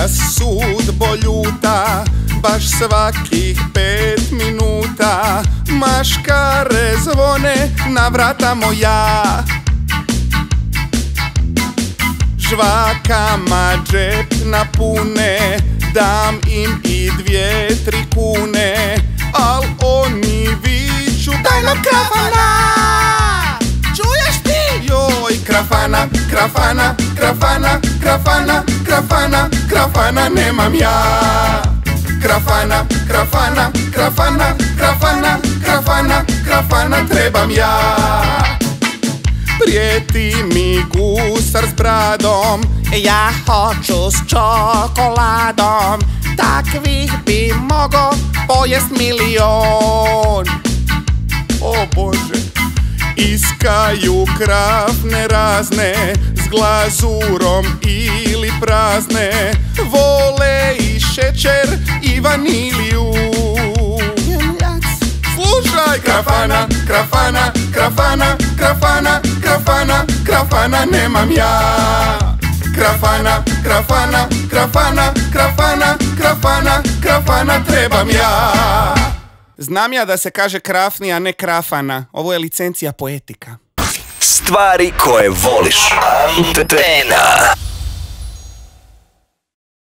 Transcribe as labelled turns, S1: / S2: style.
S1: sudbo ljuta, baš svakih 5 minuta maškare zvone na vrata moja. Žvakama džep napune, dam im i 2-3 kune, al oni viču daj nam krafana. Čuješ ti? Joj, krafana, krafana, krafana, krafana, krafana, krafana nemam ja. Krafana, krafana, krafana, krafana, krafana, krafana trebam ja. Prijeti mi gusar s bradom, ja hoću s čokoladom, takvih bi mogo pojest milion. O Bože, iskaju krafne razne, s glazurom ili prazne, vole i šećer i vaniliju. Slušaj, krafana, krafana, krafana, krafana, krafana, krafana nemam ja. Krafana, krafana, krafana, krafana, krafana, krafana trebam ja. Znam ja da se kaže krafni, a ne krafana. Ovo je licencija poetika.
S2: Stvari koje voliš. Antena.